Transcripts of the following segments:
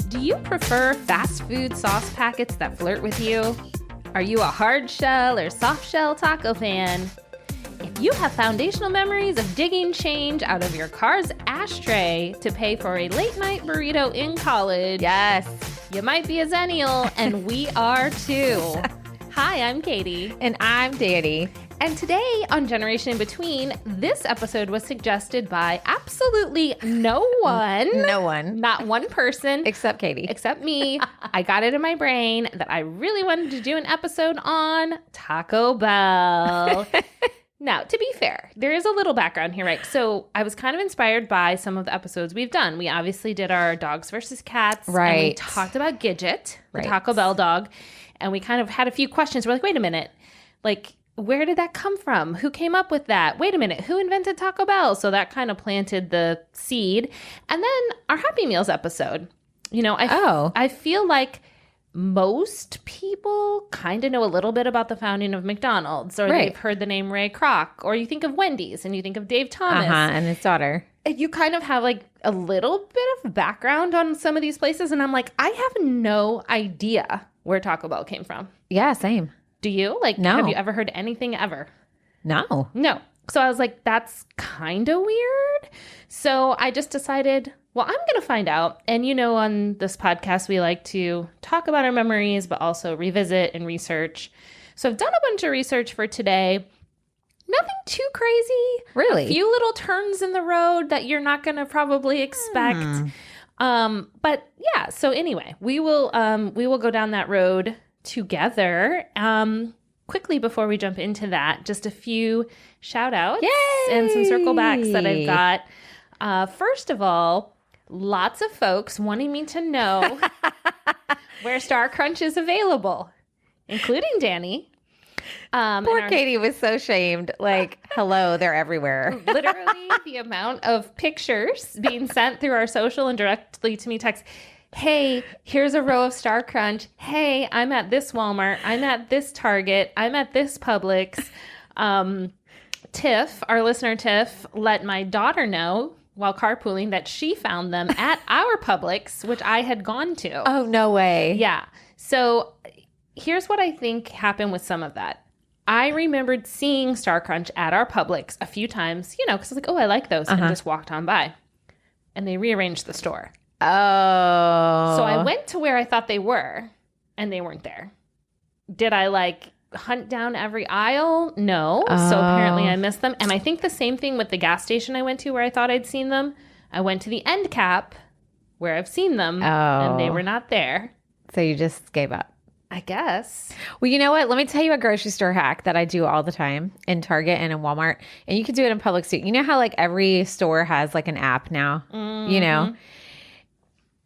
Do you prefer fast food sauce packets that flirt with you? Are you a hard shell or soft shell taco fan? If you have foundational memories of digging change out of your car's ashtray to pay for a late night burrito in college, Yes. you might be a Xennial, and we are too. Hi, I'm Katie. And I'm Danny. And today on Generation in Between, this episode was suggested by absolutely no one. No one. Not one person. Except Katie. Except me. I got it in my brain that I really wanted to do an episode on Taco Bell. Now, to be fair, there is a little background here, right? So I was kind of inspired by some of the episodes we've done. We obviously did our dogs versus cats. Right. And we talked about Gidget, the Right. Taco Bell dog. And we kind of had a few questions. We're like, wait a minute. Like, where did that come from? Who came up with that? Wait a minute. Who invented Taco Bell? So that kind of planted the seed. And then our Happy Meals episode. You know, I feel like most people kind of know a little bit about the founding of McDonald's, or Right. they've heard the name Ray Kroc, or you think of Wendy's and you think of Dave Thomas. And his daughter. And you kind of have like a little bit of background on some of these places. And I'm like, I have no idea where Taco Bell came from. Yeah, same. Do you? Like, No. Have you ever heard anything ever? No. No. So I was like, that's kind of weird. So I just decided, well, I'm going to find out. And you know, on this podcast, we like to talk about our memories, but also revisit and research. So I've done a bunch of research for today. Nothing too crazy. Really? A few little turns in the road that you're not going to probably expect. But yeah, so anyway, we will go down that road together. Quickly before we jump into that, just a few shout outs and some circle backs that I've got. First of all, lots of folks wanting me to know where Star Crunch is available, including Danny. Poor Katie was so shamed. Like, hello, they're everywhere. Literally the amount of pictures being sent through our social and directly to me text. Hey, here's a row of Star Crunch. Hey, I'm at this Walmart. I'm at this Target. I'm at this Publix. Tiff, our listener Tiff, let my daughter know while carpooling that she found them at our Publix, which I had gone to. Oh, no way. Yeah. So here's what I think happened with some of that. I remembered seeing Star Crunch at our Publix a few times, you know, because I was like, oh, I like those, and just walked on by. And they rearranged the store. Oh. So I went to where I thought they were, and they weren't there. Did I like hunt down every aisle? No. So apparently I missed them. And I think the same thing with the gas station I went to where I thought I'd seen them. I went to the end cap where I've seen them, and they were not there. So you just gave up. I guess. Well, you know what? Let me tell you a grocery store hack that I do all the time in Target and in Walmart. And you can do it in Publix too. You know how like every store has like an app now, you know?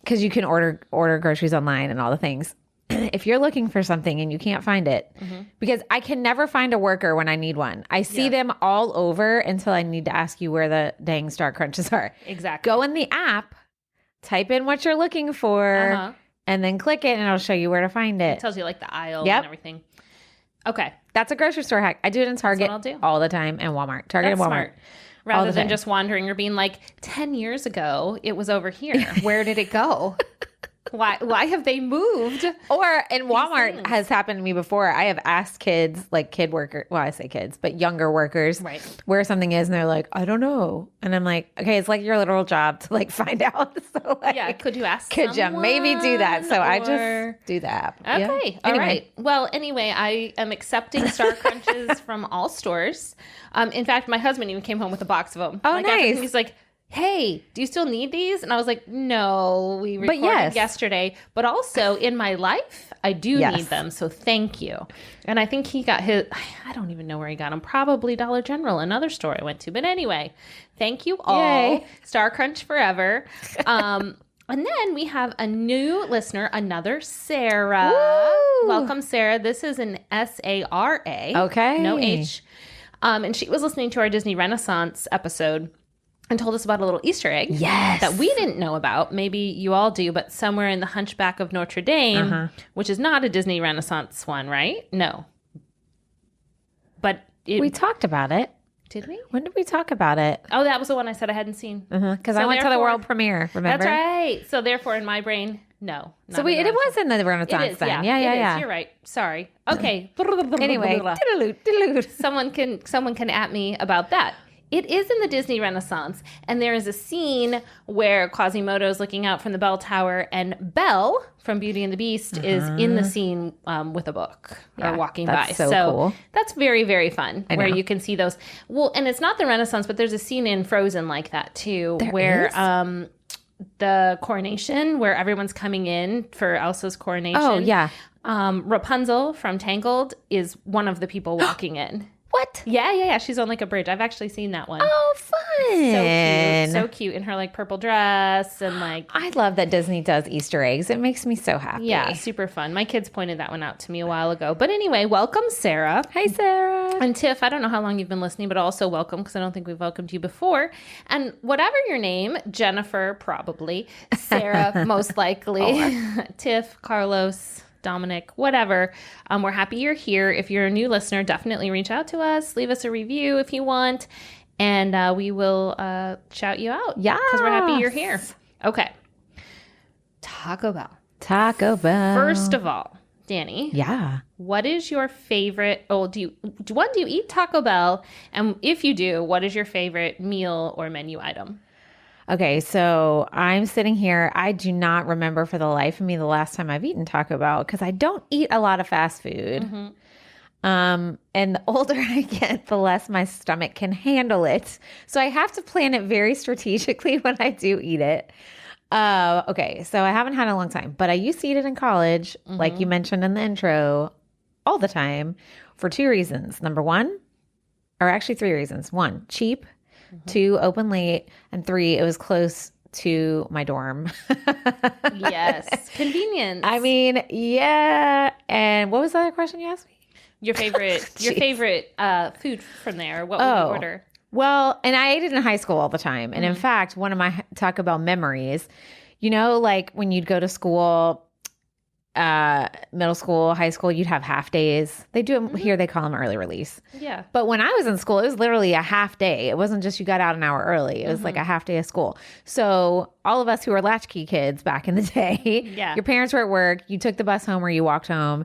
Because you can order groceries online and all the things. If you're looking for something and you can't find it, because I can never find a worker when I need one. I see them all over until I need to ask you where the dang Star Crunches are. Exactly. Go in the app, type in what you're looking for, and then click it and it'll show you where to find it. It tells you like the aisle and everything. Okay. That's a grocery store hack. I do it in Target I'll do. all the time and Walmart. Target That's and Walmart. smart. Rather than just wandering or being like, 10 years ago, it was over here. Where did it go? Why have they moved? Or in Walmart has happened to me before. I have asked kids, like kid worker, well, I say kids, but younger workers, where something is, and they're like, I don't know. And I'm like, okay, it's like your literal job to like find out. So like, could you ask Could you maybe do that? So I just do the app. Okay, all right. Well, anyway, I am accepting Star Crunches from all stores. In fact, my husband even came home with a box of them. Oh, nice. He's like, hey, do you still need these? And I was like, no, we recorded yesterday. But also in my life, I do need them. So thank you. And I think he got his, I don't even know where he got them. Probably Dollar General, another store I went to. But anyway, thank you all. Yay. Star Crunch forever. And then we have a new listener, another Sarah. Woo! Welcome, Sarah. This is an Sara. Okay. No H. And she was listening to our Disney Renaissance episode and told us about a little Easter egg that we didn't know about. Maybe you all do, but somewhere in the Hunchback of Notre Dame, which is not a Disney Renaissance one, right? No. But we talked about it. Did we? When did we talk about it? Oh, that was the one I said I hadn't seen. Because I went to the world premiere, remember? That's right. So therefore, in my brain, no. So it was in the Renaissance then. Yeah. You're right. Sorry. Okay. Anyway, someone can at me about that. It is in the Disney Renaissance, and there is a scene where Quasimodo is looking out from the bell tower, and Belle from Beauty and the Beast is in the scene with a book or walking by. So cool. That's very, very fun, where you can see those. Well, and it's not the Renaissance, but there's a scene in Frozen like that, too, where the coronation, where everyone's coming in for Elsa's coronation. Oh, yeah. Rapunzel from Tangled is one of the people walking in. What? Yeah. She's on like a bridge. I've actually seen that one. Oh, fun. So cute in her like purple dress and like. I love that Disney does Easter eggs. It makes me so happy. Yeah, super fun. My kids pointed that one out to me a while ago. But anyway, welcome, Sarah. Hi, Sarah. And Tiff, I don't know how long you've been listening, but also welcome because I don't think we've welcomed you before. And whatever your name, Jennifer, probably. Sarah, most likely. Tiff, Carlos, Dominic, whatever. We're happy you're here. If you're a new listener, definitely reach out to us. Leave us a review if you want. And we will shout you out. Yeah. Because we're happy you're here. Okay. Taco Bell. Taco Bell. First of all, Danny. Yeah. What is your favorite? Oh, do you eat Taco Bell? And if you do, what is your favorite meal or menu item? Okay, so I'm sitting here. I do not remember for the life of me the last time I've eaten Taco Bell because I don't eat a lot of fast food. And the older I get, the less my stomach can handle it. So I have to plan it very strategically when I do eat it. Okay, so I haven't had it in a long time, but I used to eat it in college, like you mentioned in the intro, all the time for 2 reasons. Number one, or actually 3 reasons. 1, cheap. 2, open late. And 3, it was close to my dorm. Yes. Convenience. I mean, yeah. And what was the other question you asked me? Your favorite food from there. What would you order? Well, and I ate it in high school all the time. And in fact, one of my Taco Bell memories, like when you'd go to school, middle school, high school, you'd have half days. They do them here. They call them early release. Yeah. But when I was in school, it was literally a half day. It wasn't just you got out an hour early. It was like a half day of school. So all of us who were latchkey kids back in the day, your parents were at work. You took the bus home or you walked home.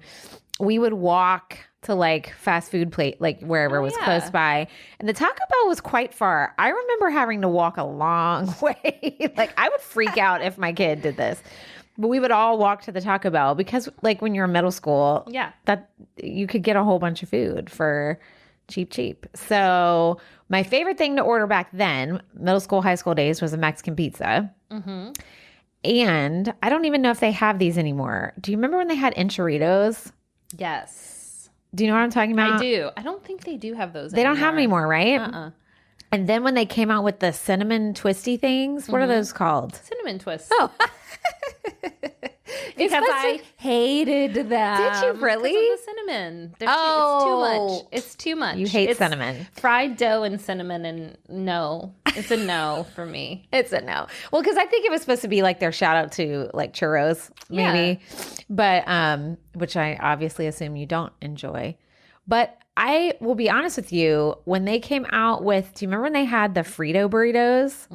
We would walk to like fast food plate, like wherever was close by. And the Taco Bell was quite far. I remember having to walk a long way. Like I would freak out if my kid did this. But we would all walk to the Taco Bell because like when you're in middle school, that you could get a whole bunch of food for cheap. So my favorite thing to order back then, middle school, high school days, was a Mexican pizza. And I don't even know if they have these anymore. Do you remember when they had enchiritos? Yes. Do you know what I'm talking about? I do. I don't think they do have those They anymore. don't have them anymore, right? And then when they came out with the cinnamon twisty things, what are those called? Cinnamon twists. Oh. Because I hated them. Did you really? Because of the cinnamon. It's too much. It's too much. You hate cinnamon. Fried dough and cinnamon, and no. It's a no for me. It's a no. Well, because I think it was supposed to be like their shout out to like churros, maybe. But which I obviously assume you don't enjoy. But I will be honest with you, when they came out with, do you remember when they had the Frito burritos?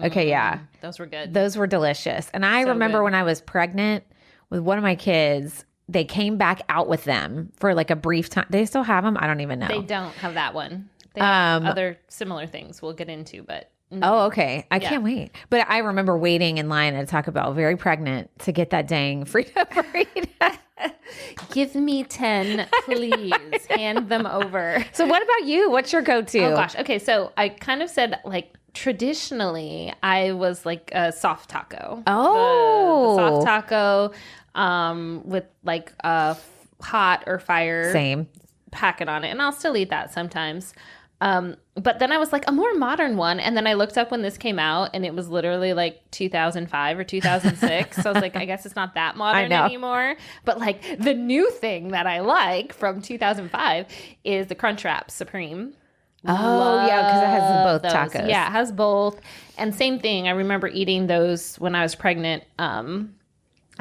Okay, yeah. Those were good. Those were delicious. And I remember when I was pregnant with one of my kids, they came back out with them for like a brief time. They still have them? I don't even know. They don't have that one. They have other similar things we'll get into, but no. Oh, okay. I can't wait. But I remember waiting in line at Taco Bell, very pregnant, to get that dang Frito burrito. Give me 10, please. Hand them over. So what about you? What's your go-to? Oh, gosh. Okay, so I kind of said, like, traditionally, I was like a soft taco. Oh. The soft taco with, like, a hot or fire. Same. Packet on it. And I'll still eat that sometimes. But then I was like, a more modern one. And then I looked up when this came out and it was literally like 2005 or 2006. So I was like, I guess it's not that modern anymore. But like the new thing that I like from 2005 is the Crunchwrap Supreme. Oh, yeah, because it has both tacos. Yeah, it has both. And same thing. I remember eating those when I was pregnant.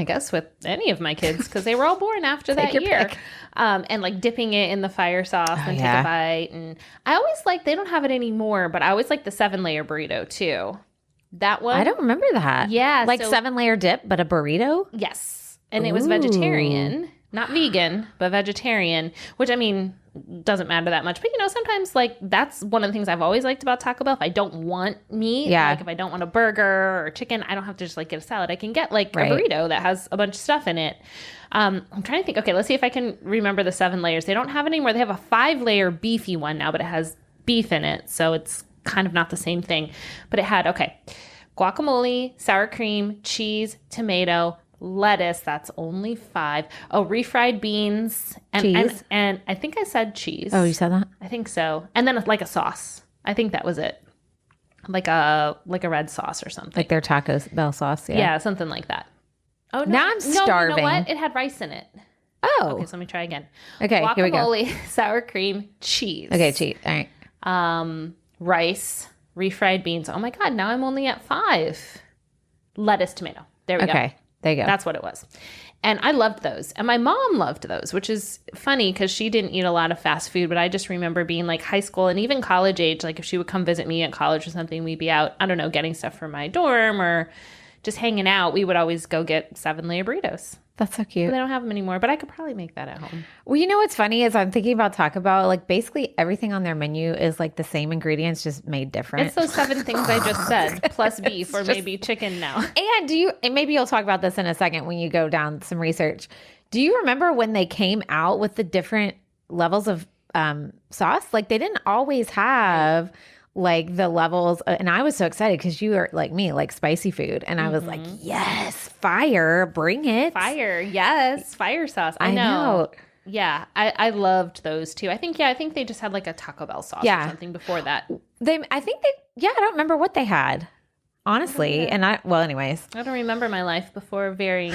I guess with any of my kids, because they were all born after that year. And like dipping it in the fire sauce and take a bite. And I always like, they don't have it anymore, but I always like the 7-layer burrito too. That one. I don't remember that. Yeah. Like 7-layer dip, but a burrito? Yes. And it was vegetarian, not vegan, but vegetarian, which I mean, doesn't matter that much. But, you know, sometimes like that's one of the things I've always liked about Taco Bell. If I don't want meat, like if I don't want a burger or chicken, I don't have to just like get a salad. I can get like a burrito that has a bunch of stuff in it. I'm trying to think. Okay, let's see if I can remember the 7 layers. They don't have it anymore. They have a 5-layer beefy one now, but it has beef in it. So it's kind of not the same thing. But it had, guacamole, sour cream, cheese, tomato, lettuce. That's only 5. Oh, refried beans. Cheese. And I think I said cheese. Oh, you said that? I think so. And then like a sauce. I think that was it. Like a red sauce or something. Like their Taco Bell sauce. Yeah, something like that. Oh, no. Now I'm starving. You know what? It had rice in it. Oh. Okay, so let me try again. Okay, here we go. Guacamole, sour cream, cheese. Okay, cheese. All right. Rice, refried beans. Oh my God, now I'm only at 5. Lettuce, tomato. There we go. Okay, there you go. That's what it was. And I loved those. And my mom loved those, which is funny because she didn't eat a lot of fast food. But I just remember being like high school and even college age, like if she would come visit me at college or something, we'd be out, I don't know, getting stuff for my dorm or just hanging out. We would always go get 7-layer burritos. That's so cute. But they don't have them anymore, but I could probably make that at home. Well, you know what's funny is I'm thinking about Taco Bell. Like basically everything on their menu is like the same ingredients, just made different. It's those 7 things I just said, plus beef or maybe chicken now. And maybe you'll talk about this in a second when you go down some research. Do you remember when they came out with the different levels of sauce? Like they didn't always have like the levels. And I was so excited because you are like me, like spicy food. And I was like, yes, fire, bring it. Fire, yes, fire sauce. I know. Yeah, I loved those too. I think they just had like a Taco Bell sauce or something before that. I don't remember what they had, honestly. Anyways. I don't remember my life before varying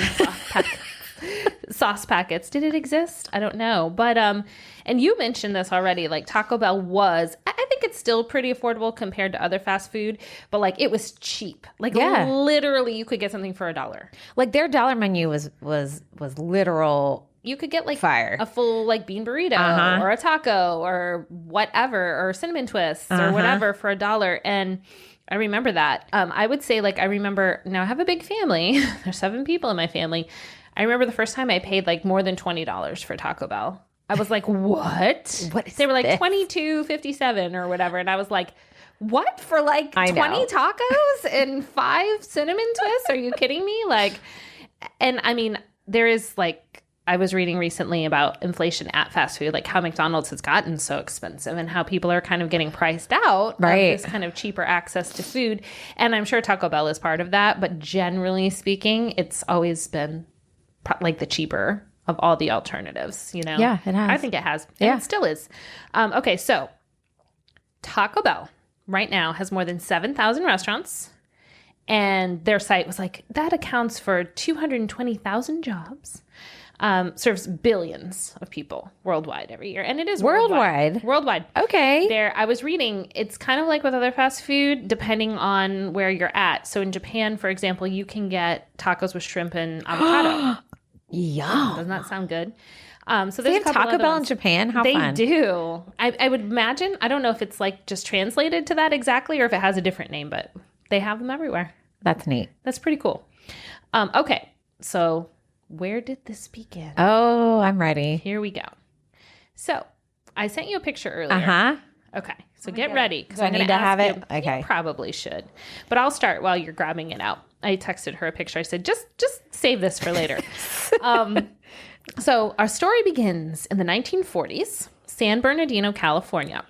sauce packets. Did it exist? I don't know. But, and you mentioned this already, like Taco Bell was, I think it's still pretty affordable compared to other fast food, but like it was cheap. Like literally you could get something for $1. Like their dollar menu was literal. You could get like fire. A full like bean burrito or a taco or whatever, or cinnamon twists or whatever for $1. And I remember that. I would say like, I remember now I have a big family. There's 7 people in my family. I remember the first time I paid like more than $20 for Taco Bell. I was like, what? They were like $22.57 or whatever. And I was like, what? For like 20 tacos and 5 cinnamon twists? Are you kidding me? Like, and I mean, there is like, I was reading recently about inflation at fast food, like how McDonald's has gotten so expensive and how people are kind of getting priced out of this kind of cheaper access to food. And I'm sure Taco Bell is part of that. But generally speaking, it's always been like the cheaper of all the alternatives, you know? Yeah, it has. I think it has. And it still is. Okay, so Taco Bell right now has more than 7,000 restaurants. And their site was like, that accounts for 220,000 jobs. Serves billions of people worldwide every year. And it is worldwide. Okay. I was reading, it's kind of like with other fast food, depending on where you're at. So in Japan, for example, you can get tacos with shrimp and avocado. Yum. Doesn't that sound good? So they have Taco Bell in Japan? How fun. They do. I would imagine, I don't know if it's like just translated to that exactly or if it has a different name, but they have them everywhere. That's neat. That's pretty cool. Okay. So where did this begin? Oh, I'm ready. Here we go. So I sent you a picture earlier. Okay. So get ready. Because I need to have it. Okay. You probably should. But I'll start while you're grabbing it out. I texted her a picture. I said, just save this for later. So our story begins in the 1940s, San Bernardino, California.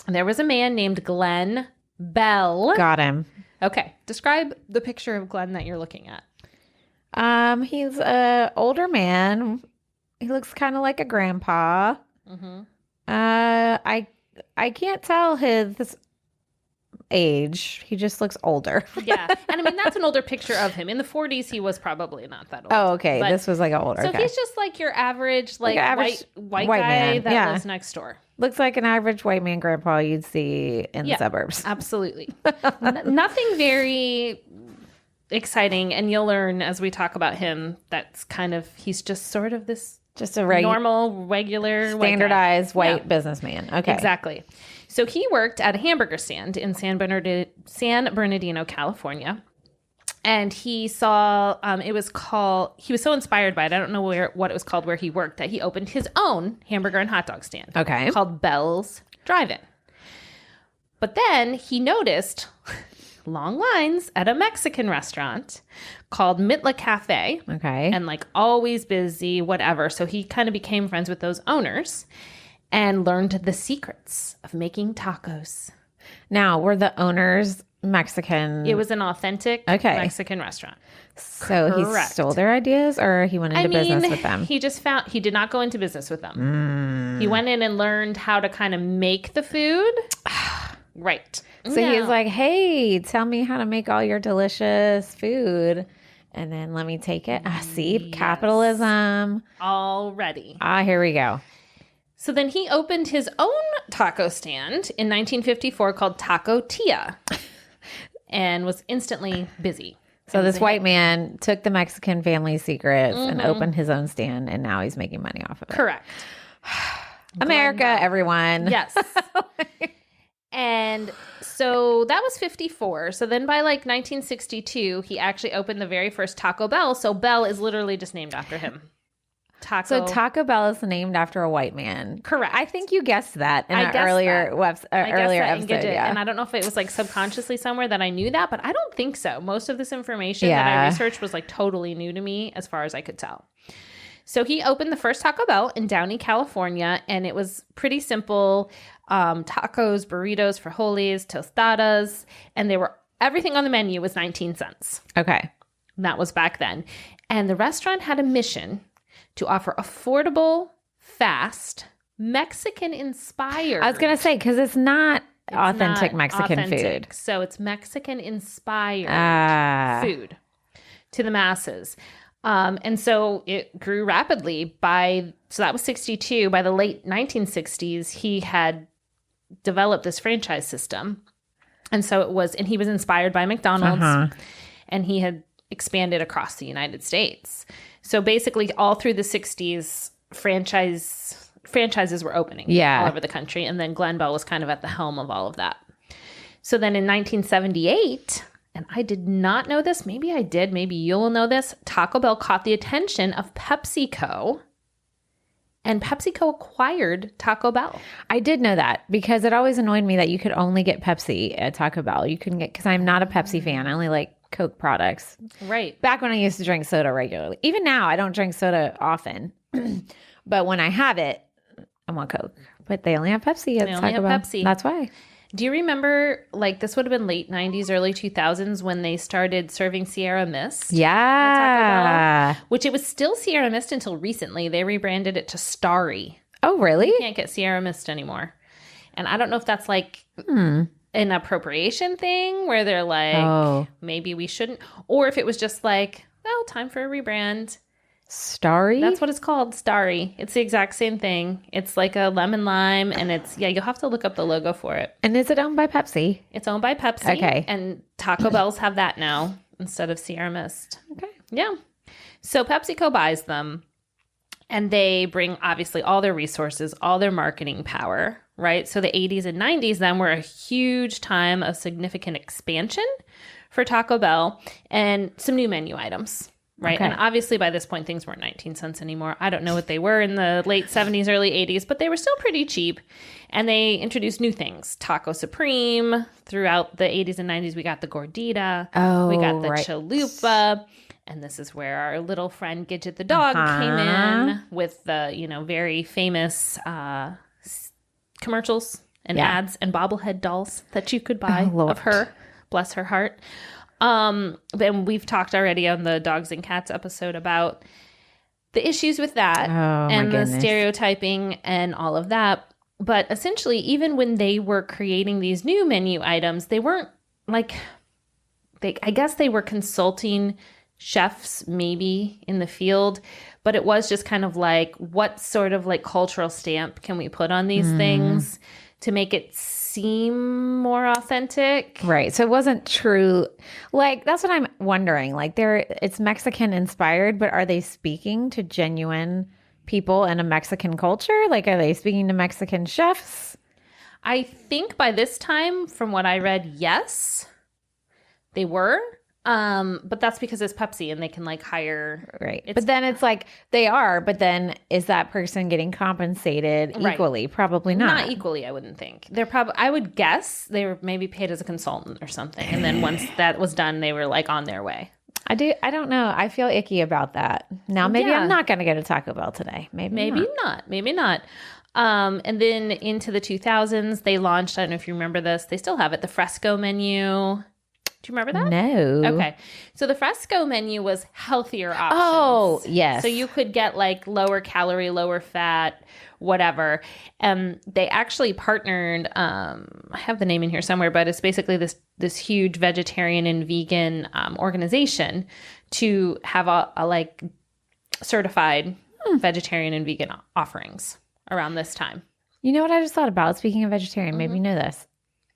And there was a man named Glenn Bell. Got him. Okay. Describe the picture of Glenn that you're looking at. He's an older man. He looks kind of like a grandpa. I can't tell his age. He just looks older. Yeah. And I mean, that's an older picture of him. In the 40s, he was probably not that old. Oh, okay. But, this was like an older. So he's just like your average, white guy man. that lives next door. Looks like an average white man grandpa you'd see in the suburbs. Absolutely. Nothing very exciting. And you'll learn as we talk about him, he's just sort of this just a normal, regular, standardized white businessman. Okay. Exactly. So he worked at a hamburger stand in San Bernardino, California. And he saw, he was so inspired by it. I don't know what it was called where he worked, that he opened his own hamburger and hot dog stand. Okay. Called Bell's Drive-In. But then he noticed long lines at a Mexican restaurant called Mitla Cafe. Okay. And like always busy, whatever. So he kind of became friends with those owners and learned the secrets of making tacos. Now, were the owners Mexican? It was an authentic Mexican restaurant. So Correct. He stole their ideas, or he went into business with them? He did not go into business with them. He went in and learned how to kind of make the food. Right. So he's like, hey, tell me how to make all your delicious food, and then let me take it. See, capitalism. Already. Here we go. So then he opened his own taco stand in 1954 called Taco Tia and was instantly busy. So this white man took the Mexican family secrets and opened his own stand, and now he's making money off of it. Correct. America, everyone. Yes. And so that was 54. So then by like 1962, he actually opened the very first Taco Bell. So Bell is literally just named after him. So Taco Bell is named after a white man. Correct. I think you guessed that in an earlier episode. Yeah. And I don't know if it was like subconsciously somewhere that I knew that, but I don't think so. Most of this information that I researched was like totally new to me as far as I could tell. So he opened the first Taco Bell in Downey, California, and it was pretty simple. Tacos, burritos, frijoles, tostadas, and everything on the menu was 19 cents. Okay. And that was back then. And the restaurant had a mission to offer affordable, fast, Mexican-inspired. I was going to say, because it's not authentic Mexican food. So it's Mexican-inspired food to the masses. And so it grew rapidly. So that was 62. By the late 1960s, he had developed this franchise system. And so he was inspired by McDonald's, and he had expanded across the United States. So basically all through the 60s, franchises were opening all over the country. And then Glenn Bell was kind of at the helm of all of that. So then in 1978, and I did not know this, maybe I did, maybe you'll know this, Taco Bell caught the attention of PepsiCo, and PepsiCo acquired Taco Bell. I did know that because it always annoyed me that you could only get Pepsi at Taco Bell. You couldn't get, because I'm not a Pepsi fan. I only like Coke products. Right. Back when I used to drink soda regularly. Even now, I don't drink soda often. But when I have it, I want Coke. But they only have Pepsi at Taco Bell. Pepsi. That's why. Do you remember, like, this would have been late 90s, early 2000s when they started serving Sierra Mist? Yeah. At Taco Bell, which it was still Sierra Mist until recently. They rebranded it to Starry. Oh, really? You can't get Sierra Mist anymore. And I don't know if that's like an appropriation thing where they're like, maybe we shouldn't. Or if it was just like, well, time for a rebrand. Starry? That's what it's called, Starry. It's the exact same thing. It's like a lemon lime, and you'll have to look up the logo for it. And is it owned by Pepsi? It's owned by Pepsi. Okay. And Taco Bells have that now instead of Sierra Mist. Okay. Yeah. So PepsiCo buys them, and they bring obviously all their resources, all their marketing power, right? So the 80s and 90s then were a huge time of significant expansion for Taco Bell and some new menu items. Right. Okay. And obviously by this point, things weren't 19 cents anymore. I don't know what they were in the late 70s, early 80s, but they were still pretty cheap. And they introduced new things. Taco Supreme. Throughout the 80s and 90s, we got the Gordita. We got the Chalupa. And this is where our little friend Gidget the dog came in with the, very famous commercials and ads and bobblehead dolls that you could buy of her. Bless her heart. And we've talked already on the dogs and cats episode about the issues with that and the stereotyping and all of that. But essentially, even when they were creating these new menu items, they weren't like, I guess they were consulting chefs maybe in the field, but it was just kind of like, what sort of like cultural stamp can we put on these things to make it seem more authentic. Right. So it wasn't true. Like, that's what I'm wondering. Like, it's Mexican inspired, but are they speaking to genuine people in a Mexican culture? Like, are they speaking to Mexican chefs? I think by this time, from what I read, yes, they were. But that's because it's Pepsi and they can like hire. Right. But then it's like they are, but then is that person getting compensated equally? Right. Probably not. Not equally, I wouldn't think. They're probably, I would guess they were maybe paid as a consultant or something. And then once that was done, they were like on their way. I don't know. I feel icky about that. Now, maybe I'm not going to go to Taco Bell today. Maybe not. And then into the 2000s, they launched, I don't know if you remember this, they still have it, the Fresco menu. Do you remember that? No. Okay. So the Fresco menu was healthier options. Oh, yes. So you could get like lower calorie, lower fat, whatever. They actually partnered, I have the name in here somewhere, but it's basically this huge vegetarian and vegan organization to have a like certified vegetarian and vegan offerings around this time. You know what I just thought about? Speaking of vegetarian, maybe you know this.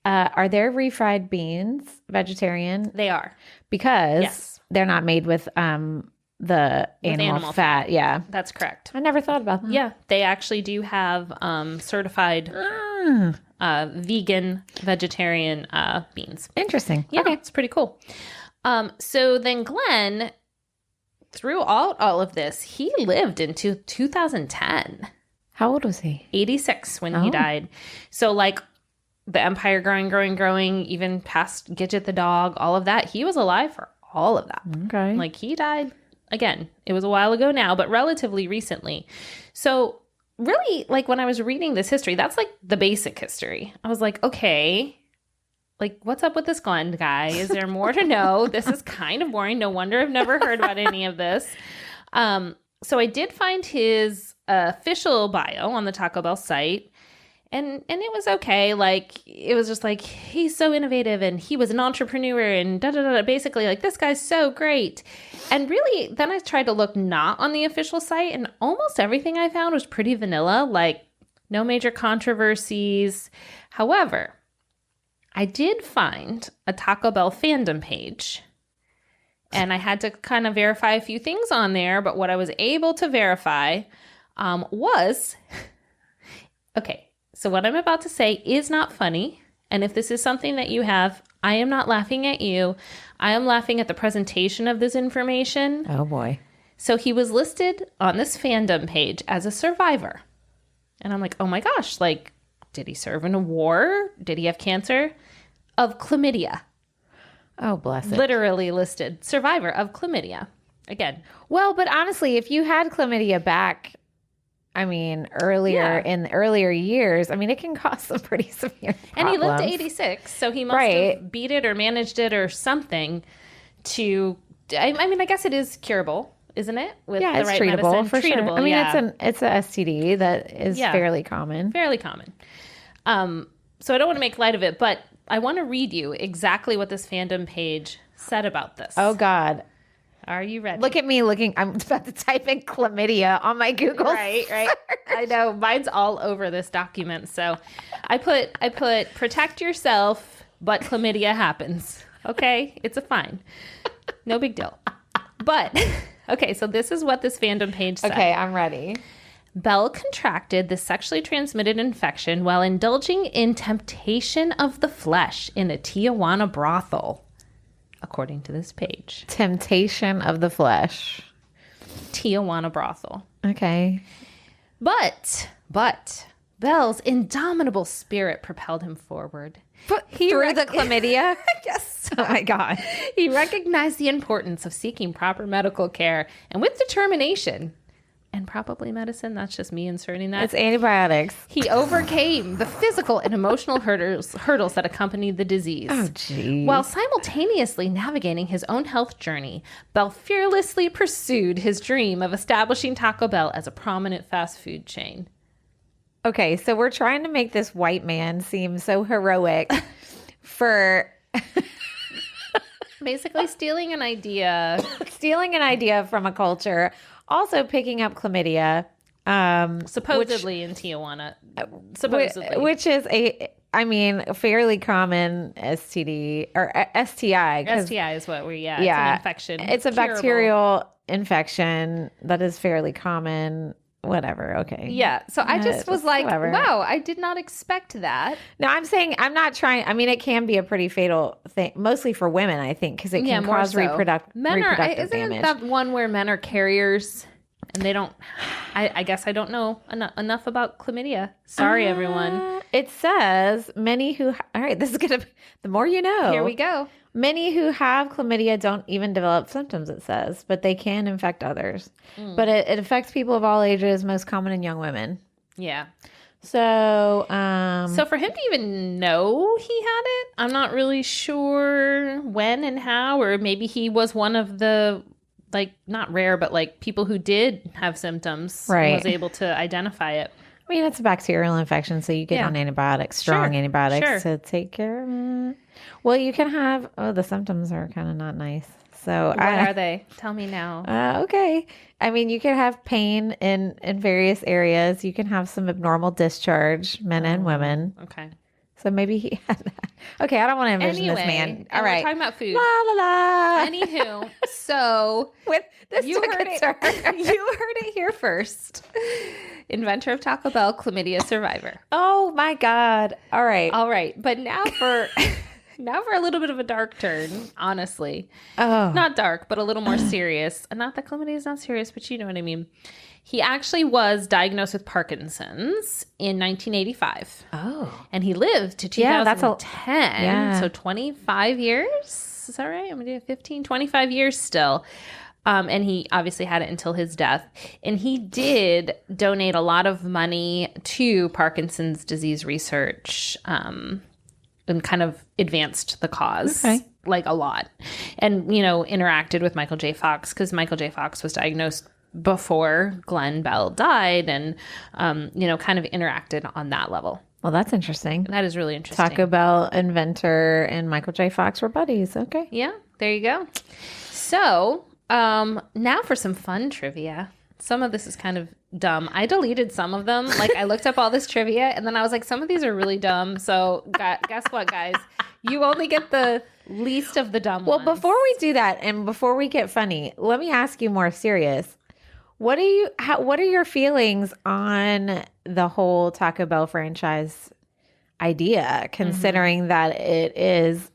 Are their refried beans vegetarian? They are. Because they're not made with the animal fat. Yeah. That's correct. I never thought about that. Yeah. They actually do have certified vegan, vegetarian beans. Interesting. Yeah, okay. It's pretty cool. So then Glenn, throughout all of this, he lived into 2010. How old was he? 86 when he died. So like the empire growing, even past Gidget the dog, all of that. He was alive for all of that. Okay. Like he died, again, it was a while ago now, but relatively recently. So really, like when I was reading this history, that's like the basic history. I was like, okay, like what's up with this Glenn guy? Is there more to know? This is kind of boring. No wonder I've never heard about any of this. So I did find his official bio on the Taco Bell site. And it was okay. Like, it was just like, he's so innovative and he was an entrepreneur and da-da-da. Basically, like, this guy's so great. And really, then I tried to look not on the official site and almost everything I found was pretty vanilla. Like, no major controversies. However, I did find a Taco Bell fandom page. And I had to kind of verify a few things on there. But what I was able to verify was... Okay. So what I'm about to say is not funny. And if this is something that you have, I am not laughing at you. I am laughing at the presentation of this information. Oh, boy. So he was listed on this fandom page as a survivor. And I'm like, oh my gosh, like, did he serve in a war? Did he have cancer? Of chlamydia. Oh, bless it. Literally listed survivor of chlamydia. Again. Well, but honestly, if you had chlamydia back... I mean, in the earlier years, I mean, it can cause some pretty severe problems. And he lived to 86, so he must have beat it or managed it or something to... I mean, I guess it is curable, isn't it? With the right treatable, medicine. For treatable, sure. I mean, it's a STD that is fairly common. Fairly common. So I don't want to make light of it, but I want to read you exactly what this fandom page said about this. Oh, God. Are you ready? Look at me looking. I'm about to type in chlamydia on my Google. Right. I know. Mine's all over this document. So I put protect yourself, but chlamydia happens. Okay? It's a fine. No big deal. But, okay, so this is what this fandom page said. Okay, I'm ready. Belle contracted the sexually transmitted infection while indulging in temptation of the flesh in a Tijuana brothel. According to this page. Temptation of the flesh. Tijuana brothel. Okay. But Belle's indomitable spirit propelled him forward. But through the chlamydia? Yes. Oh my God. He recognized the importance of seeking proper medical care and with determination, and probably medicine, that's just me inserting that. It's antibiotics. He overcame the physical and emotional hurdles that accompanied the disease. Oh, geez. While simultaneously navigating his own health journey, Bell fearlessly pursued his dream of establishing Taco Bell as a prominent fast food chain. Okay, so we're trying to make this white man seem so heroic for... Basically stealing an idea from a culture, also picking up chlamydia, Supposedly in Tijuana. Supposedly. Which is fairly common STD or STI. STI is what it's an infection. It's a bacterial infection that is fairly common. Whatever. Okay. Yeah. So I just was like, wow, I did not expect that. No, I'm not trying. I mean, it can be a pretty fatal thing, mostly for women, I think, because it can cause reproductive damage. Isn't that one where men are carriers and they don't, I guess I don't know enough about chlamydia. Sorry, everyone. It says many who, all right, this is going to, the more you know. Here we go. Many who have chlamydia don't even develop symptoms, it says, but they can infect others. But it affects people of all ages, most common in young women. Yeah. So for him to even know he had it, I'm not really sure when and how, or maybe he was one of the, like, not rare, but like people who did have symptoms and was able to identify it. I mean, it's a bacterial infection, so you get on antibiotics, strong antibiotics to take care of it. Well, you can have, the symptoms are kind of not nice. So what are they? Tell me now. Okay. I mean, you can have pain in various areas. You can have some abnormal discharge, men and women. Okay. So maybe he had that. Okay, I don't want to envision this man. All right. We're talking about food. La la la. Anywhu, so with this you heard it here first. Inventor of Taco Bell, chlamydia survivor. Oh my God. All right. But now for a little bit of a dark turn, honestly. Oh. Not dark, but a little more serious. And not that chlamydia is not serious, but you know what I mean. He actually was diagnosed with Parkinson's in 1985. Oh. And he lived to 2010. So 25 years. Is that right? I'm going to do 15, 25 years still. And he obviously had it until his death. And he did donate a lot of money to Parkinson's disease research and kind of advanced the cause. Like a lot. And, interacted with Michael J. Fox because Michael J. Fox was diagnosed before Glenn Bell died and, kind of interacted on that level. Well, that's interesting. That is really interesting. Taco Bell inventor and Michael J. Fox were buddies. Okay. Yeah, there you go. So now for some fun trivia. Some of this is kind of dumb. I deleted some of them. Like I looked up all this trivia and then I was like, some of these are really dumb. So guess what, guys? You only get the least of the dumb ones. Well, before we do that and before we get funny, let me ask you more serious. What are your feelings on the whole Taco Bell franchise idea, considering that it is,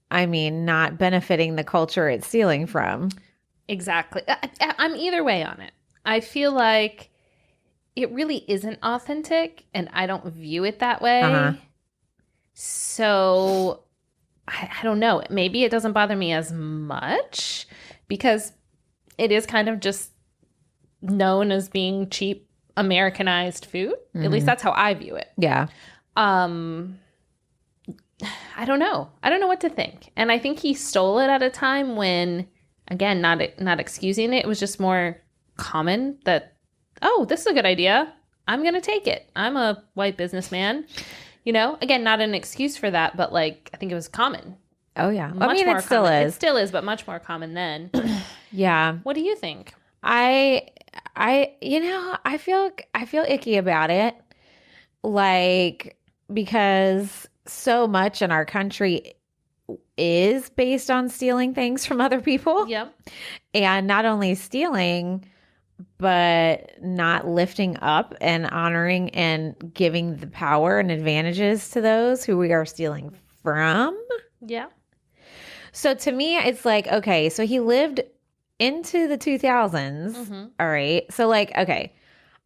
not benefiting the culture it's stealing from? Exactly. I'm either way on it. I feel like it really isn't authentic and I don't view it that way. So I don't know. Maybe it doesn't bother me as much because it is kind of just known as being cheap Americanized food. At least that's how I view it. Yeah. I don't know. I don't know what to think. And I think he stole it at a time when, again, not excusing it. It was just more common that, oh, this is a good idea. I'm going to take it. I'm a white businessman. Again, not an excuse for that, but like, I think it was common. Oh yeah. It still is. It still is, but much more common then. Yeah. What do you think? I feel icky about it. Like, because so much in our country is based on stealing things from other people. Yep. And not only stealing, but not lifting up and honoring and giving the power and advantages to those who we are stealing from. Yeah. So to me, it's like, okay, so he lived into the 2000s. All right. So like, okay,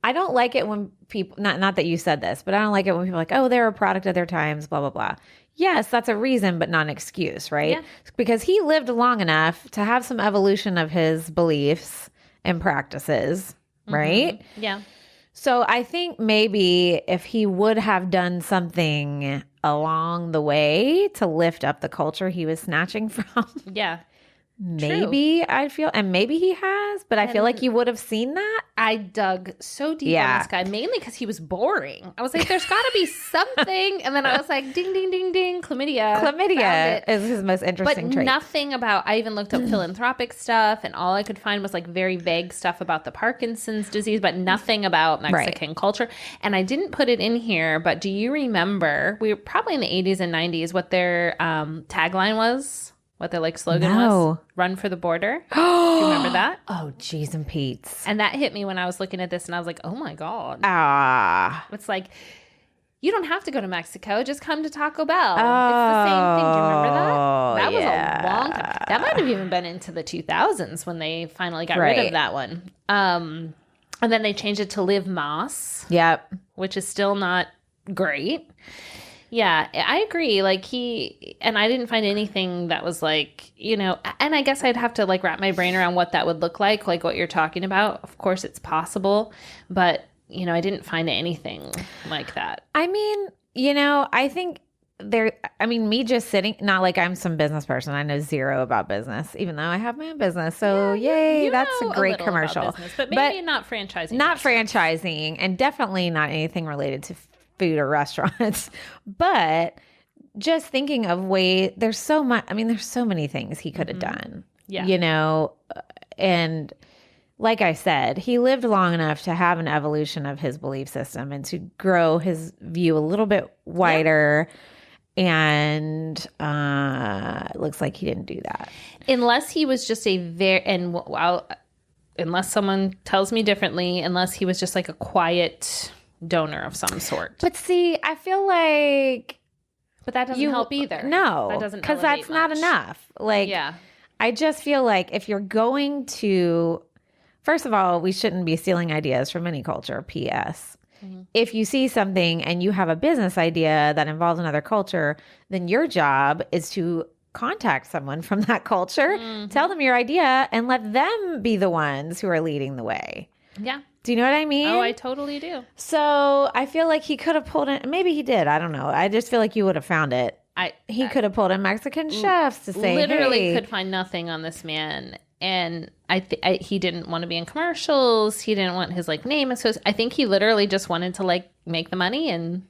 I don't like it when people, not that you said this, but I don't like it when people are like, oh, they're a product of their times, blah, blah, blah. Yes, that's a reason, but not an excuse, right? Yeah. Because he lived long enough to have some evolution of his beliefs and practices, right? Yeah. So I think maybe if he would have done something along the way to lift up the culture he was snatching from. Yeah. Maybe I'd feel, and maybe he has, but I feel like you would have seen that. I dug so deep on this guy, mainly because he was boring. I was like, there's got to be something. And then I was like, ding, ding, ding, ding, chlamydia. Chlamydia is his most interesting trait. Nothing about, I even looked up philanthropic stuff, and all I could find was like very vague stuff about the Parkinson's disease, but nothing about Mexican culture. And I didn't put it in here, but do you remember, we were probably in the 80s and 90s, what their tagline was? What their like slogan was? Run for the border. Do you remember that? Oh, geez and Pete's. And that hit me when I was looking at this, and I was like, oh my God. It's like, you don't have to go to Mexico. Just come to Taco Bell. It's the same thing. Do you remember that? That was a long time. That might have even been into the 2000s when they finally got rid of that one. And then they changed it to Live Más. Yep. Which is still not great. Yeah, I agree. Like and I didn't find anything that was like, and I guess I'd have to like wrap my brain around what that would look like what you're talking about. Of course, it's possible, but, I didn't find anything like that. I mean, I think me just sitting, not like I'm some business person. I know zero about business, even though I have my own business. So yay, that's a great commercial. Business, but maybe not franchising. Not franchising, and definitely not anything related to food or restaurants, but just thinking of there's so much. I mean, there's so many things he could have done. Yeah, and like I said, he lived long enough to have an evolution of his belief system and to grow his view a little bit wider. Yep. And it looks like he didn't do that, unless he was just unless someone tells me differently, unless he was just like a quiet donor of some sort. But see, I feel like... But that doesn't help either. No. That doesn't because that's not enough. Like, I just feel like if you're going to... First of all, we shouldn't be stealing ideas from any culture, P.S. Mm-hmm. If you see something and you have a business idea that involves another culture, then your job is to contact someone from that culture, tell them your idea, and let them be the ones who are leading the way. Yeah. Do you know what I mean? Oh, I totally do. So I feel like he could have pulled in, maybe he did. I don't know. I just feel like you would have found it. He could have pulled in Mexican chefs to say, literally could find nothing on this man. And he didn't want to be in commercials. He didn't want his like name. So I think he literally just wanted to like make the money and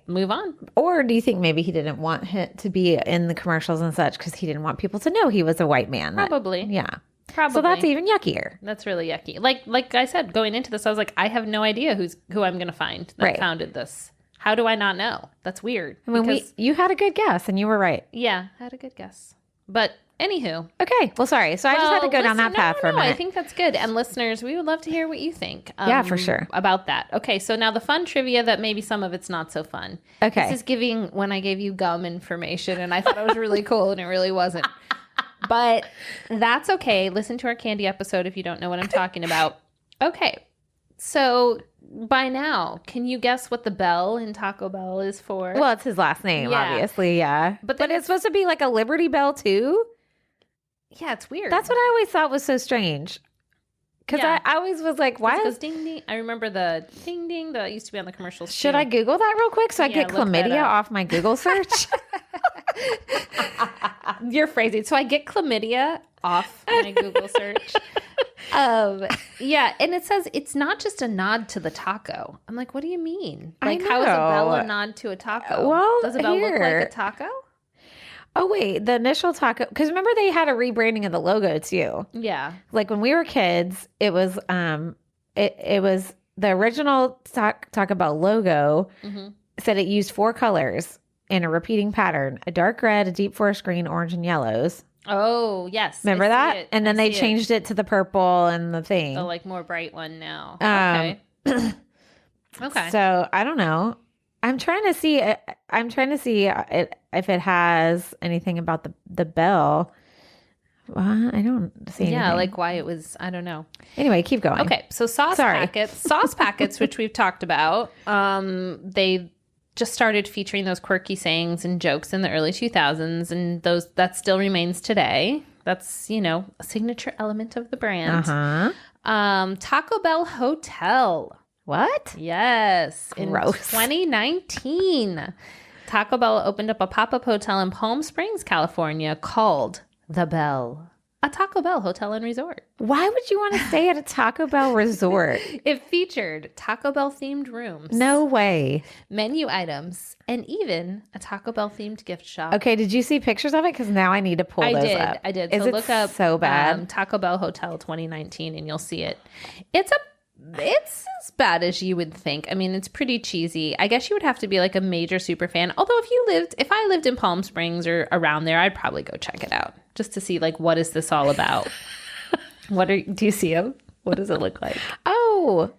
move on. Or do you think maybe he didn't want it to be in the commercials and such because he didn't want people to know he was a white man? Probably. Probably. So that's even yuckier. That's really yucky. Like I said, going into this, I was like, I have no idea who I'm going to find that founded this. How do I not know? That's weird. I mean, you had a good guess and you were right. Yeah, I had a good guess. But anywho. Okay. Well, sorry. So I just had to go down that path for a minute. I think that's good. And listeners, we would love to hear what you think. Yeah, for sure. About that. Okay. So now the fun trivia that maybe some of it's not so fun. Okay. This is when I gave you gum information and I thought it was really cool and it really wasn't. But that's okay. Listen to our candy episode if you don't know what I'm talking about. Okay. So by now, can you guess what the bell in Taco Bell is for? Well, it's his last name, obviously. Yeah. But it's supposed to be like a Liberty Bell too? Yeah, it's weird. That's what I always thought was so strange. Because I always was like, why is ding ding? I remember the ding ding that used to be on the commercials. Should I Google that real quick so I get chlamydia off my Google search? You're phrasing. So I get chlamydia off my Google search. Yeah, and it says it's not just a nod to the taco. I'm like, what do you mean? Like, how is a bell a nod to a taco? Well, does a bell look like a taco? Oh, wait, the initial taco, because remember they had a rebranding of the logo too. Yeah. Like when we were kids, it was it was the original Taco Bell logo said it used 4 colors in a repeating pattern: a dark red, a deep forest green, orange, and yellows. Oh, yes. Remember that? And then they changed it to the purple and the thing. The like more bright one now. Okay. Okay. So I don't know. I'm trying to see if it has anything about the bell. I don't see anything. Yeah, like why it was, I don't know. Anyway, keep going. Okay, so sauce packets, which we've talked about, they just started featuring those quirky sayings and jokes in the early 2000s, and that still remains today. That's, a signature element of the brand. Taco Bell Hotel. What? Yes. Gross. In 2019, Taco Bell opened up a pop-up hotel in Palm Springs, California called The Bell. a Taco Bell hotel and resort. Why would you want to stay at a Taco Bell resort? It featured Taco Bell themed rooms. No way. Menu items, and even a Taco Bell themed gift shop. Okay, did you see pictures of it? Because now I need to pull those up. I did. Is So it look up so bad? Taco Bell Hotel 2019 and you'll see it. It's as bad as you would think. I mean, it's pretty cheesy. I guess you would have to be like a major super fan. Although if I lived in Palm Springs or around there, I'd probably go check it out just to see like, what is this all about? Do you see them? What does it look like? Oh,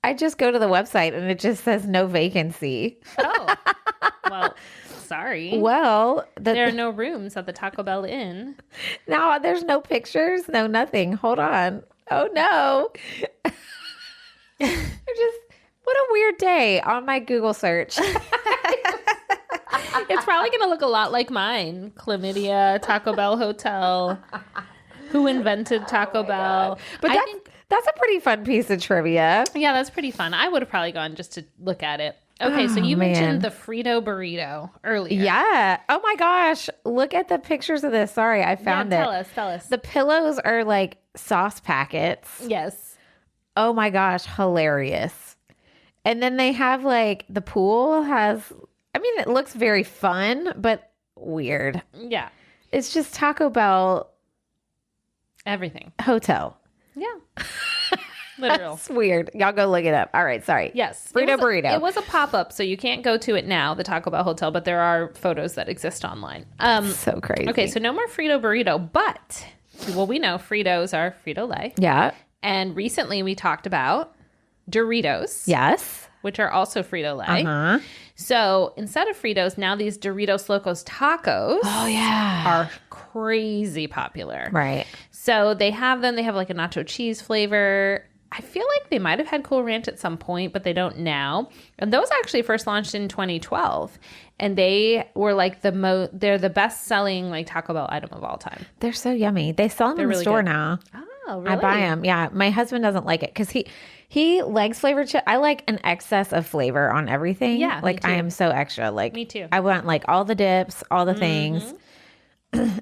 I just go to the website and it just says no vacancy. Oh, well, sorry. Well, there are no rooms at the Taco Bell Inn. No, there's no pictures, no nothing. Hold on. Oh no. What a weird day on my Google search. It's probably going to look a lot like mine. Chlamydia, Taco Bell Hotel. Who invented Taco Bell? But that's a pretty fun piece of trivia. Yeah, that's pretty fun. I would have probably gone just to look at it. Okay, so you mentioned the Frito burrito earlier. Yeah. Oh my gosh. Look at the pictures of this. Sorry, I found it. Tell us. The pillows are like sauce packets. Yes. Oh my gosh, hilarious. And then they have like the pool it looks very fun, but weird. Yeah. It's just Taco Bell everything. Hotel. Yeah. Literal. That's weird. Y'all go look it up. All right, sorry. Yes. Burrito. It was a pop-up, so you can't go to it now, the Taco Bell Hotel, but there are photos that exist online. So crazy. Okay, so no more Frito burrito, but we know Fritos are Frito-Lay. Yeah. And recently we talked about Doritos. Yes. Which are also Frito-Lay. Uh-huh. So instead of Fritos, now these Doritos Locos Tacos are crazy popular. Right. So they have them. They have like a nacho cheese flavor. I feel like they might have had Cool Ranch at some point, but they don't now. And those actually first launched in 2012. And they were like they're the best selling like Taco Bell item of all time. They're so yummy. They sell them in the store now. Oh, really? I buy them. Yeah. My husband doesn't like it because he likes flavored chip. I like an excess of flavor on everything. Yeah. Like I am so extra. Like me too. I want like all the dips, all the things.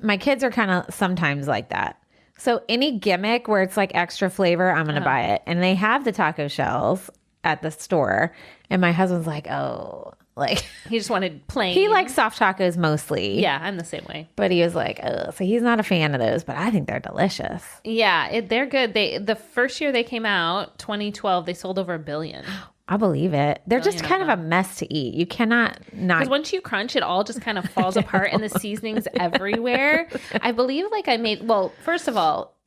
My kids are kind of sometimes like that. So any gimmick where it's like extra flavor, I'm going to buy it. And they have the taco shells at the store. And my husband's like, oh, like he just wanted plain. He likes soft tacos mostly. Yeah, I'm the same way. But he was like, oh, so he's not a fan of those, but I think they're delicious. Yeah, they're good. The first year they came out, 2012, they sold over 1 billion. I believe it. They're just kind of a mess to eat. You cannot not. Because once you crunch, it all just kind of falls apart and the seasoning's everywhere. I believe first of all,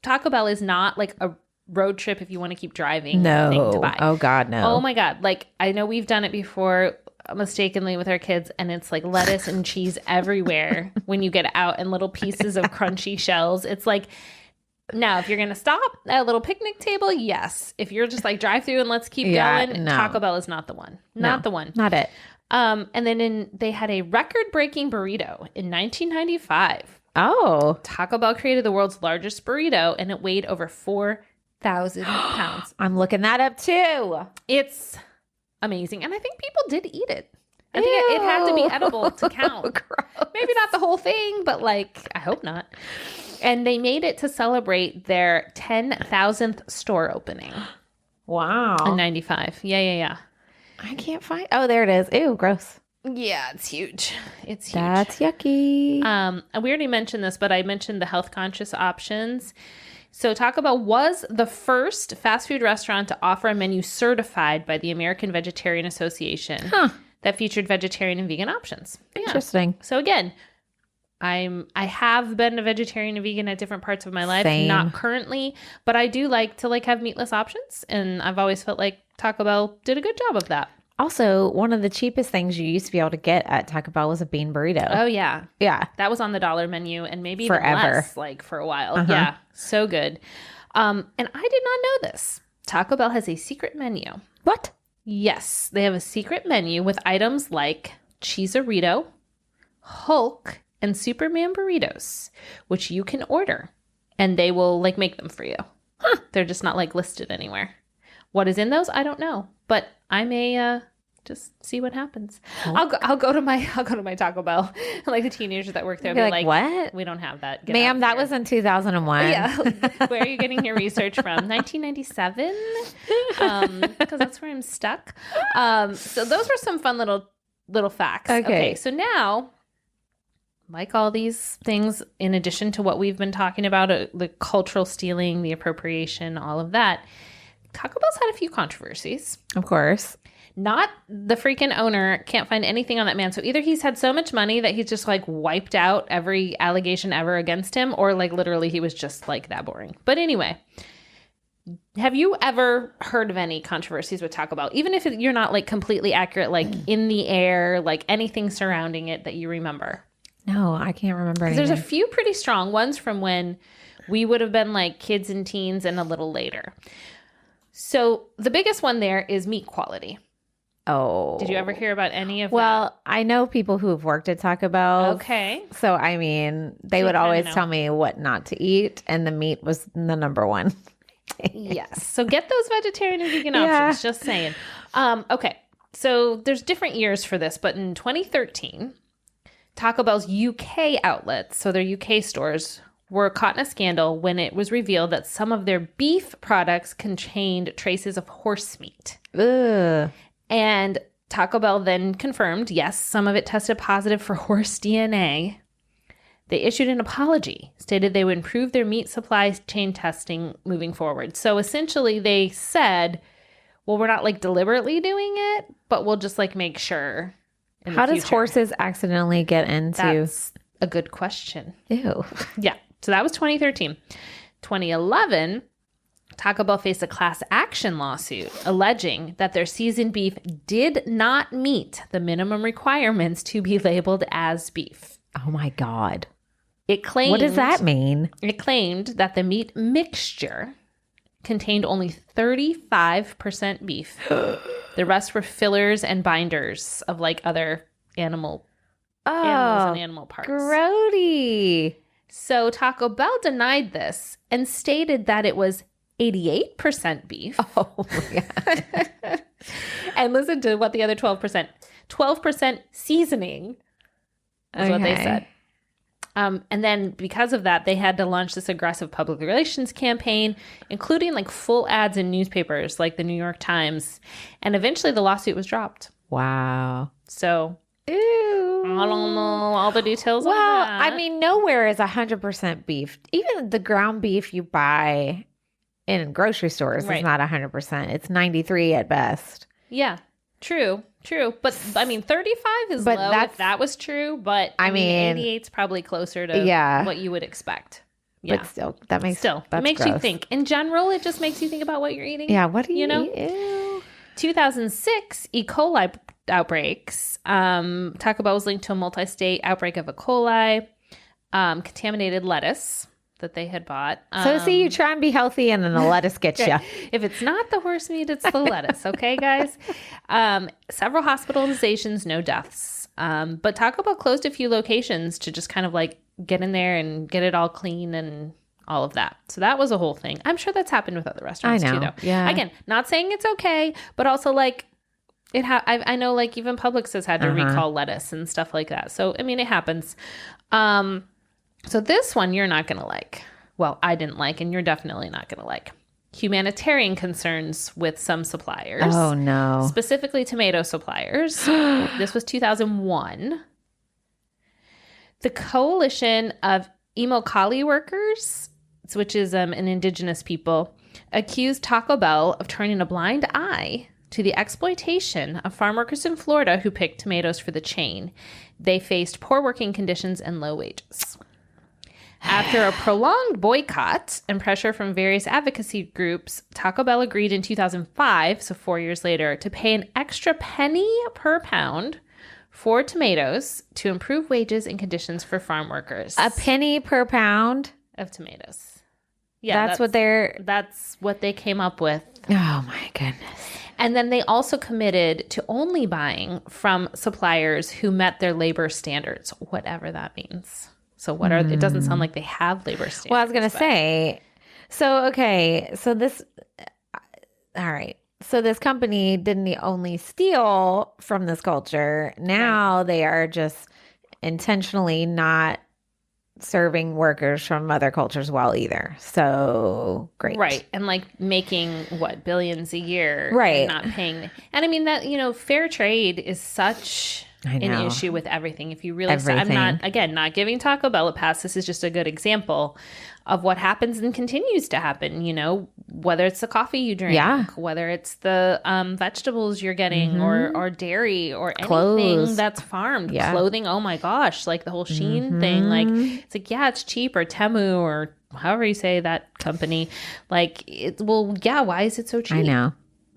Taco Bell is not like a road trip if you want to keep driving thing to buy. Oh God, no. Oh my God. Like I know we've done it before mistakenly with our kids and it's like lettuce and cheese everywhere when you get out and little pieces of crunchy shells. It's like, now, if you're going to stop at a little picnic table, yes. If you're just like drive through and let's keep going, no. Taco Bell is not the one. Not the one. Not it. And then they had a record-breaking burrito in 1995. Oh. Taco Bell created the world's largest burrito, and it weighed over 4,000 pounds. I'm looking that up too. It's amazing. And I think people did eat it. I think it had to be edible to count. Gross. Maybe not the whole thing, but like, I hope not. And they made it to celebrate their 10,000th store opening. Wow. In 95. Yeah. I can't find. Oh, there it is. Ew, gross. Yeah, it's huge. It's huge. That's yucky. We already mentioned this, but I mentioned the health conscious options. So Taco Bell was the first fast food restaurant to offer a menu certified by the American Vegetarian Association that featured vegetarian and vegan options. Interesting. Yeah. So again, I have been a vegetarian and vegan at different parts of my life. Same. Not currently, but I do like to have meatless options, and I've always felt like Taco Bell did a good job of that. Also, one of the cheapest things you used to be able to get at Taco Bell was a bean burrito. Oh yeah. Yeah. That was on the dollar menu and maybe even Forever. less, like for a while. Yeah. So good. And I did not know this. Taco Bell has a secret menu. What? Yes. They have a secret menu with items like Cheeserito, Hulk, and Superman burritos, which you can order and they will make them for you. They're just not listed anywhere. What is in those? I don't know, but I may Just see what happens. I'll go to my Taco Bell. Like the teenagers that work there, You're be like, like, what? We don't have that. Get Ma'am, out that here." was in 2001. Yeah. Where are you getting your research from? 1997? Because that's where I'm stuck. So those were some fun little facts. Okay. So now, like all these things, in addition to what we've been talking about, the cultural stealing, the appropriation, all of that, Taco Bell's had a few controversies. Of course. Not the freaking owner can't find anything on that man. So either he's had so much money that he's just like wiped out every allegation ever against him, or like literally he was just like that boring. But anyway, have you ever heard of any controversies with Taco Bell? Even if you're not like completely accurate, like in the air, like anything surrounding it that you remember? No, I can't remember anything. There's a few pretty strong ones from when we would have been like kids and teens and a little later. So the biggest one there is meat quality. Oh. Did you ever hear about any of that? Well, I know people who have worked at Taco Bell. Okay. So, I mean, they would always tell me what not to eat, and the meat was the number one. Yes. So get those vegetarian and vegan options. Just saying. Okay. So there's different years for this, but in 2013, Taco Bell's UK outlets, so their UK stores, were caught in a scandal when it was revealed that some of their beef products contained traces of horse meat. Ugh. And Taco Bell then confirmed, yes, some of it tested positive for horse DNA. They issued an apology, stated they would improve their meat supply chain testing moving forward. So essentially they said, well, we're not like deliberately doing it, but we'll just like make sure. How does horses accidentally get into? That's a good question. Ew. Yeah. So that was 2013. 2011, Taco Bell faced a class action lawsuit alleging that their seasoned beef did not meet the minimum requirements to be labeled as beef. Oh my God. It claimed, what does that mean? It claimed that the meat mixture contained only 35% beef. The rest were fillers and binders of like other animals and animal parts. Grody. So Taco Bell denied this and stated that it was 88% beef. Oh my God. And listen to what the other 12%. 12% seasoning is what they said. And then because of that, they had to launch this aggressive public relations campaign, including like full ads in newspapers like the New York Times. And eventually the lawsuit was dropped. Wow. So Ew. I don't know all the details on Well, that. I mean, nowhere is 100% beef. Even the ground beef you buy in grocery stores is not 100%. It's 93 at best. Yeah, true. But I mean, 35 is low if that was true. But I mean, 88 is probably closer to what you would expect. Yeah. But still, that makes it makes you think. In general, it just makes you think about what you're eating. Yeah, what do you know? Ew. 2006 E. coli outbreaks. Taco Bell was linked to a multi-state outbreak of E. coli, contaminated lettuce that they had bought. So see, you try and be healthy and then the lettuce gets you. If it's not the horse meat, it's the lettuce. Okay, guys? Several hospitalizations, no deaths. But Taco Bell closed a few locations to just kind of like get in there and get it all clean and all of that. So that was a whole thing. I'm sure that's happened with other restaurants too, though. Yeah. Again, not saying it's okay, but also like I know like even Publix has had to recall lettuce and stuff like that. So, I mean, it happens. So this one you're not going to like. Well, I didn't like, and you're definitely not going to like. Humanitarian concerns with some suppliers. Oh, no. Specifically tomato suppliers. This was 2001. The Coalition of Immokalee Workers, which is an indigenous people, accused Taco Bell of turning a blind eye to the exploitation of farm workers in Florida who picked tomatoes for the chain. They faced poor working conditions and low wages. After a prolonged boycott and pressure from various advocacy groups, Taco Bell agreed in 2005, so 4 years later, to pay an extra penny per pound for tomatoes to improve wages and conditions for farm workers. A penny per pound of tomatoes. Yeah, that's what they came up with. Oh my goodness. And then they also committed to only buying from suppliers who met their labor standards, whatever that means. So it doesn't sound like they have labor standards. Well, I was going to say, so, okay, so this, all right. So this company didn't only steal from this culture. Now they are just intentionally not serving workers from other cultures well either. So great. Right. And like making what, billions a year. Right. And not paying. And I mean that, fair trade is such an issue with everything. If you really, I'm not giving Taco Bell a pass. This is just a good example of what happens and continues to happen, whether it's the coffee you drink, whether it's the vegetables you're getting or dairy or anything that's farmed, clothing. Oh my gosh. Like the whole Shein thing. Like it's like, it's cheap, or Temu, or however you say that company. Like why is it so cheap? I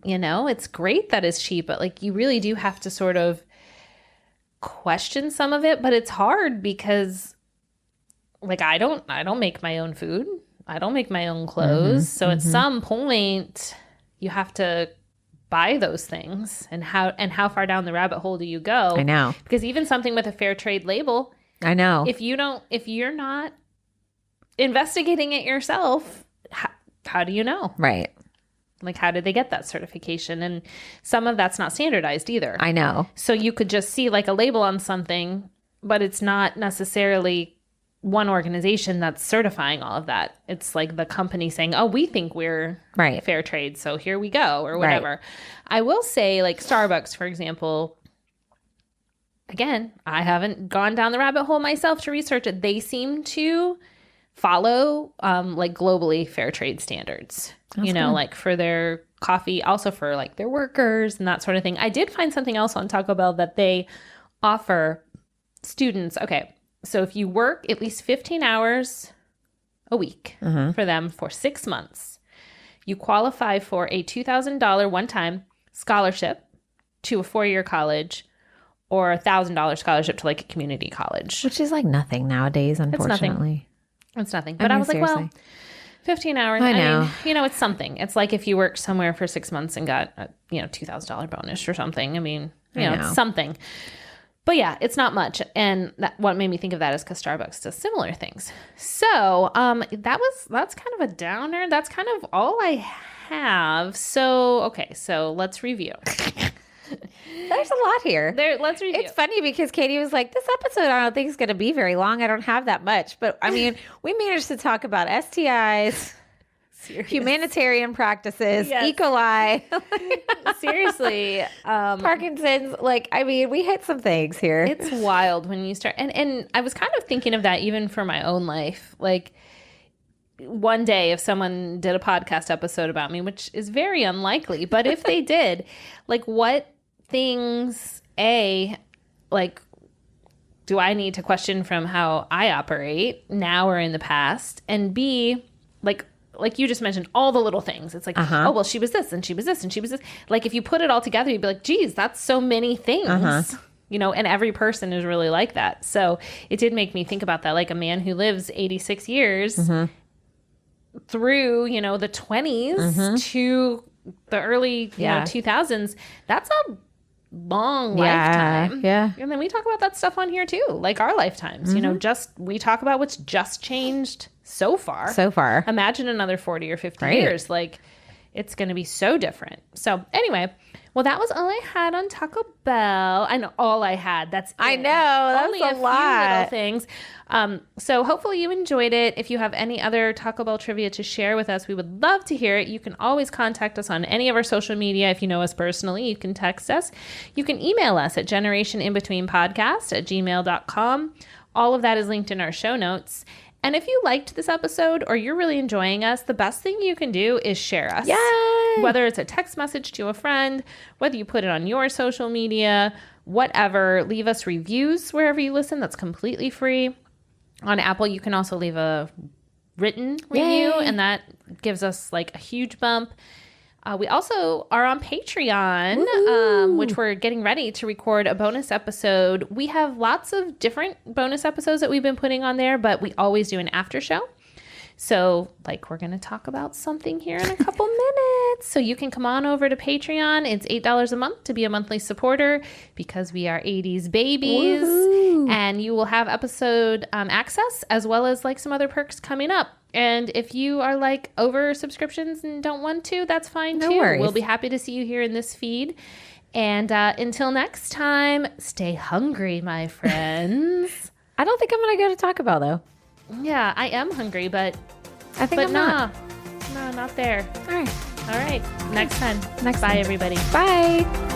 know. It's great that it's cheap, but like you really do have to sort of question some of it, but it's hard because like I don't make my own food. I don't make my own clothes. So at some point you have to buy those things, and how far down the rabbit hole do you go? I know. Because even something with a fair trade label, I know. if you're not investigating it yourself, how do you know? Right. Like, how did they get that certification? And some of that's not standardized either. I know. So you could just see like a label on something, but it's not necessarily one organization that's certifying all of that. It's like the company saying, oh, we think we're fair trade, so here we go, or whatever. Right. I will say, like Starbucks, for example, again, I haven't gone down the rabbit hole myself to research it. They seem to follow like globally fair trade standards. That's good. Like for their coffee, also for like their workers and that sort of thing. I did find something else on Taco Bell that they offer students. Okay, so if you work at least 15 hours a week for them for 6 months, you qualify for a $2,000 one-time scholarship to a 4-year college, or a $1,000 scholarship to like a community college. Which is like nothing nowadays, unfortunately. It's nothing. But I was seriously. Like, well, 15 hours. I know. I mean, it's something. It's like if you worked somewhere for 6 months and got a, $2,000 bonus or something. I mean, it's something. But yeah, it's not much. And what made me think of that is because Starbucks does similar things. So that's kind of a downer. That's kind of all I have. So, okay, so let's review. There's a lot here. Let's review. It's funny because Katie was like, this episode I don't think is going to be very long. I don't have that much. But I mean, we managed to talk about STIs, humanitarian practices, E. coli. Seriously. Parkinson's. Like, I mean, we hit some things here. It's wild when you start. And I was kind of thinking of that even for my own life. Like, one day if someone did a podcast episode about me, which is very unlikely, but if they did, like what things, like do I need to question from how I operate now or in the past? And B, like you just mentioned, all the little things. It's like, oh, well, she was this and she was this and she was this. Like if you put it all together, you'd be like, geez, that's so many things. And every person is really like that. So it did make me think about that. Like a man who lives 86 years through, the 20s to the early 2000s, that's a long lifetime. Yeah. And then we talk about that stuff on here too, like our lifetimes. We talk about what's just changed so far. Imagine another 40 or 50 years. Like it's going to be so different. So anyway, well, that was all I had on Taco Bell. I know all I had. That's it. I know. That's only a lot. few little things. So hopefully you enjoyed it. If you have any other Taco Bell trivia to share with us, we would love to hear it. You can always contact us on any of our social media. If you know us personally, you can text us. You can email us at generationinbetweenpodcast@gmail.com. All of that is linked in our show notes. And if you liked this episode or you're really enjoying us, the best thing you can do is share us. Yay! Whether it's a text message to a friend, whether you put it on your social media, whatever, leave us reviews wherever you listen. That's completely free. On Apple, you can also leave a written review, and that gives us like a huge bump. We also are on Patreon, which we're getting ready to record a bonus episode. We have lots of different bonus episodes that we've been putting on there, but we always do an after show. So like we're going to talk about something here in a couple minutes. So you can come on over to Patreon. It's $8 a month to be a monthly supporter because we are 80s babies. And you will have episode access as well as like some other perks coming up. And if you are like over subscriptions and don't want to, that's fine too. Worries. We'll be happy to see you here in this feed. And until next time, stay hungry, my friends. I don't think I'm going to go to Taco Bell, though. Yeah, I am hungry, but I think I'm not. No, not there. All right. All right. Next time. Next Bye, time. everybody. Bye.